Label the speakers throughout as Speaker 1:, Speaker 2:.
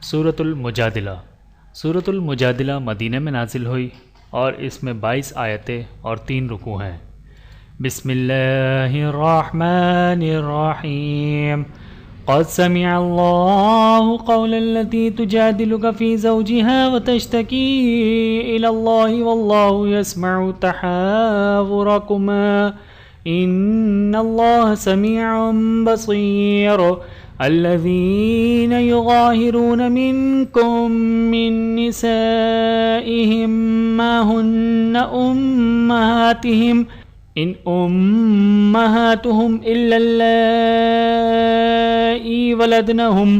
Speaker 1: सूरतुल मुजादिला। सूरतुल मुजादिला मदीने में नाजिल हुई और इसमें 22 आयतें और 3 रुकू हैं। बिस्मिल्लाहिर्रहमानिर्रहीम। क़द समिअल्लाहु क़ौलल्लती तुजादिलुका फ़ी ज़ौजिहा व तश्तकी इलल्लाहि वल्लाहु यस्मअु तहावुरकुमा इन्नल्लाह समीउन बसीर। अल्लज़ीन युज़ाहिरून मिनकुम मिन निसाइहिम मा हुन्ना उम्महातिहिम इन उम्महातुहुम इल्लल्लाई वलदनहुम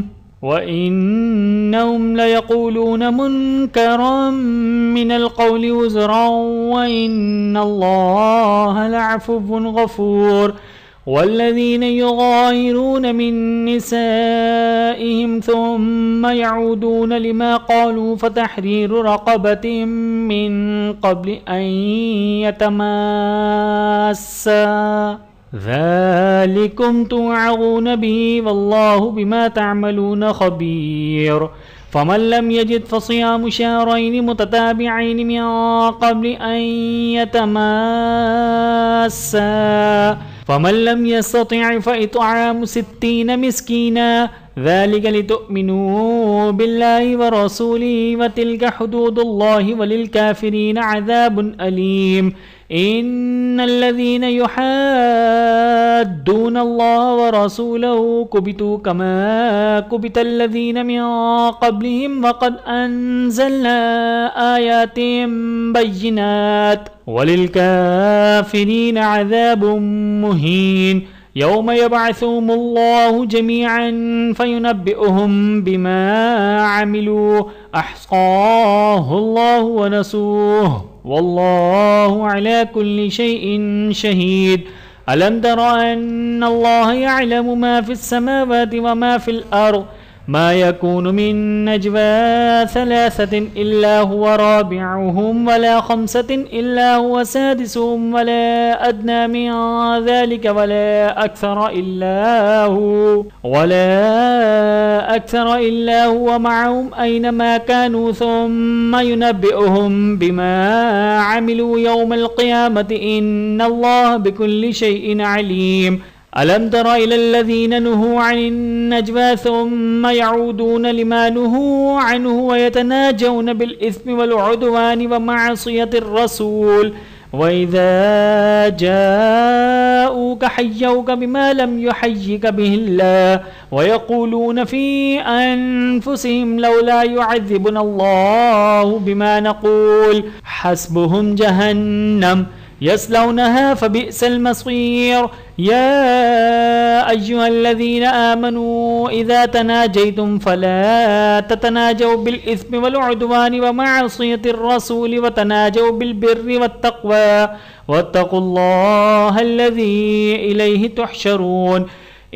Speaker 1: व इन्नहुम लयक़ूलून मुनकरम मिनल क़ौलि वज़रन व इन्नल्लाह लअफ़ुव्वुन गफ़ूर। वल्लज़ीन युज़ाहिरून मिन निसाइहिम थुम्मा यऊदून लिमा क़ालू फ़तहरीरु रक़बतिन मिन क़ब्लि अन यतमास्सा ज़ालिकुम तुअज़ून बिही वल्लाहु बिमा तअमलून ख़बीर। फ़मन लम यजिद फ़सियामु शहरैनि मुतताबिዐैनि मिन क़ब्लि अन यतमास्सा फ़मन लम यस्ततिअ फ़इत्आमु 60 मिस्कीना ज़ालिक लितुअ्मिनू बिल्लाहि व रसूलिहि व तिल्क हुदूदुल्लाहि वलिल काफ़िरीन अज़ाबुन अलीम। इन्नल्लज़ीन युहाद्दून अल्लाह व रसूलहु कुबितू कमा कुबितल्लज़ीन मिन क़ब्लिहिम व क़द अंज़लना आयातिन बय्यिनात वलिल काफ़िरीन अज़ाबुन मुहीन। यौम यबअथुहुमुल्लाहु जमीअन फयुनब्बिउहुम बिमा अमिलू अहसाहुल्लाहु व नसूह वल्लाहु अला कुल्लि शैइन शहीद। अलम तर अन्नल्लाह यअलमु मा फिस समावाति व मा फिल अर्द मा यकूनु मिन नजवा सलासतिन इल्ला हुवा राबिउहुम वला खम्सतिन इल्ला हुवा सादिसुहुम वला अदना मिन ज़ालिका वला अक्सर इल्ला हुवा मअहुम ऐनमा कानू थुम्मा युनब्बिउहुम बिमा अमिलू यौमल क़ियामति इन्नल्लाह बिकुल्लि शैइन अलीम। अलम तर इलल्लज़ीन नुहू अनिन नजवा थुम्मा यऊदून लिमा नुहू अन्हु व यतनाजऊन बिल इस्मि वल उद्वानि व मअसियतिर रसूल व इज़ा जाऊका हय्यौका बिमा लम युहय्यिक बिहिल्लाह व यक़ूलून फ़ी अनफ़ुसिहिम लौला युअज़्ज़िबुनल्लाहु बिमा नक़ूल हस्बुहुम जहन्नम यस्लौनहा फ़बिअसल मसीर। या अय्युहल्लज़ीन आमनू इज़ा तनाजयतुम फ़ला ततनाजौ बिल इस्मि वल उद्वानि व मअसियतिर रसूल व तनाजौ बिल बिर्रि वत्तक़वा वत्तक़ुल्लाहल्लज़ी इलैहि तुहशरून।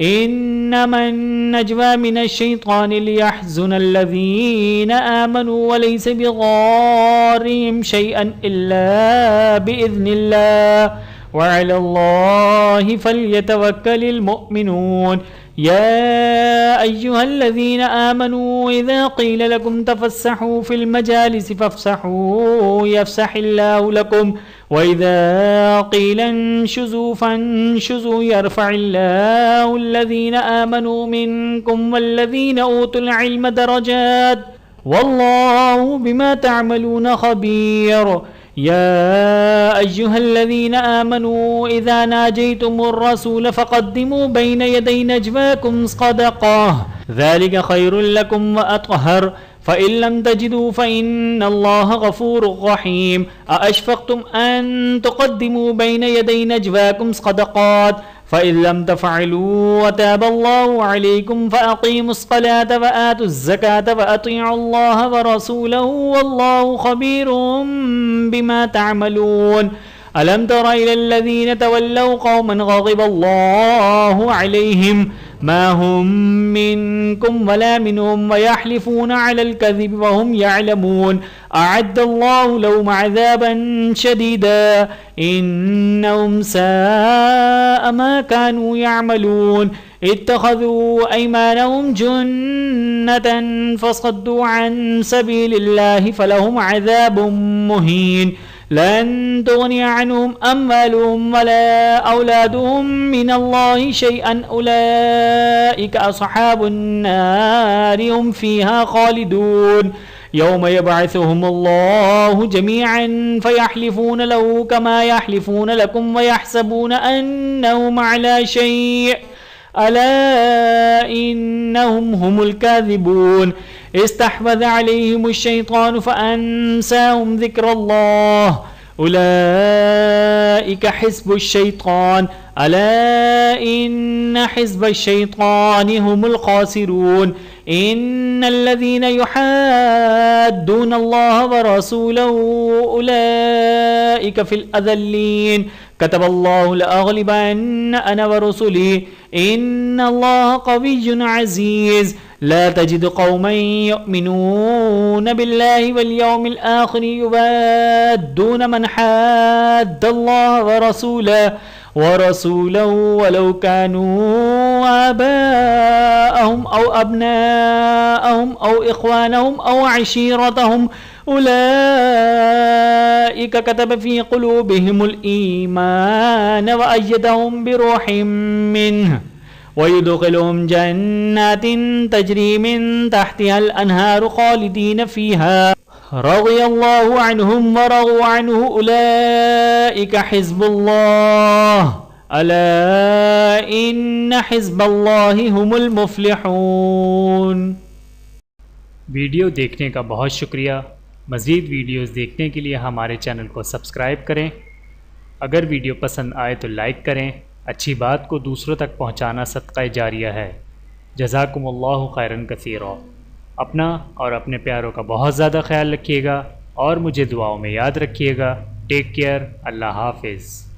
Speaker 1: इन्नमन नजवा मिनश्शैतानि लियहज़ुनल्लज़ीन आमनू व लैसा बिज़ारिहिम शैअन इल्ला बिइज़्निल्लाह व अलल्लाहि फ़ल्यतवक्कलिल मुअ्मिनून। या अय्युहल्लज़ीन आमनू इज़ा क़ील लकुम तफ़स्सहू फ़िल मजालिसि फ़फ़्सहू यफ़्सहिल्लाहु लकुम व इज़ा क़ील इंशुज़ू फ़ंशुज़ू यरफ़इल्लाहु अल्लज़ीन आमनू मिनकुम वल्लज़ीन ऊतुल इल्म दरजात वल्लाहु बिमा तअमलून ख़बीर। या अय्युहल्लज़ीन आमनू इज़ा नाजयतुमुर रसूल फ़क़द्दिमू बैन यदै नजवाकुम सदक़ह ज़ालिका ख़ैरुल लकुम व अत्हर फ़इन लम तजिदू फ़इन्नल्लाह गफ़ूरुर रहीम। अअशफ़क़्तुम अन तुक़द्दिमू बैन यदै नजवाकुम सदक़ात फ़इन लम तफ़अलू व ताबल्लाहु अलैकुम फ़अक़ीमुस्सलात व आतुज़्ज़कात व अतीउल्लाह व रसूलहु वल्लाहु ख़बीरुम बिमा तअमलून। अलम तर इलल्लज़ीन तवल्लव क़ौमन ग़ज़िबल्लाहु अलैहिम मा हुम मिनकुम वला मिनहुम व यहलिफून अलल कज़िब व हुम यअलमून। अअद्दल्लाहु लहुम अज़ाबन शदीदा इन्नहुम साअ मा कानू यअमलून। इत्तखज़ू ऐमानहुम जुन्नतन फसद्दू अन सबीलिल्लाहि फलहुम अज़ाबुम मुहीन लन तुग़नी अन्हुम अम्वालुहुम वला औलादुहुम मिनल्लाहि शैअन उलाइका अस्हाबुन नारि हुम फ़ीहा ख़ालिदून यौम यबअसुहुमुल्लाहु जमीअन फयहलिफून लहू कमा यहलिफून लकुम वयहसबून अन्नहुम अला शै' अला इन्नहुम हुमुल काज़िबून इस्तहवज़ अलैहिमुश शैतानु फ़अन्साहुम ज़िक्रल्लाह उलाइका हिज़्बुश शैतान अला इन्न हिज़्बश शैतानि हुमुल ख़ासिरून इन्नल्लज़ीना युहाद्दूना अल्लाह व रसूलहु उलाइका फ़िल अज़ल्लीन कतबल्लाहु लअग़लिबन्ना अना व रुसुली इन्नल्लाहा क़विय्युन अज़ीज़ ला तजिदु क़ौमन युमिनून बिल्लाहि वल यौमिल आख़िर युवाद्दून मन हाद्दल्लाह व रसूलहु वलौ कानू आबाअहुम औ अब्नाअहुम औ इख़वानहुम औ अशीरतहुम उलाइका कतब फ़ी क़ुलूबिहिमुल ईमान व अय्यदहुम बिरूहिम मिन्हु व युदख़िलुहुम जन्नातिन तजरी मिन तहतिहल अन्हारु ख़ालिदीन फ़ीहा रज़ियल्लाहु अन्हुम व रज़ू अन्हु उलाइका हिज़्बुल्लाह अला इन्न हिज़्बल्लाहि हुमुल मुफ़्लिहून।
Speaker 2: वीडियो देखने का बहुत शुक्रिया। मज़ीद वीडियोज़ देखने के लिए हमारे चैनल को सब्सक्राइब करें। अगर वीडियो पसंद आए तो लाइक करें। अच्छी बात को दूसरों तक पहुंचाना सदक़ा जारिया है। जज़ाकुमुल्लाहु खैरन कसीरा। अपना और अपने प्यारों का बहुत ज़्यादा ख्याल रखिएगा और मुझे दुआओं में याद रखिएगा। Take care. अल्लाह हाफ़िज़।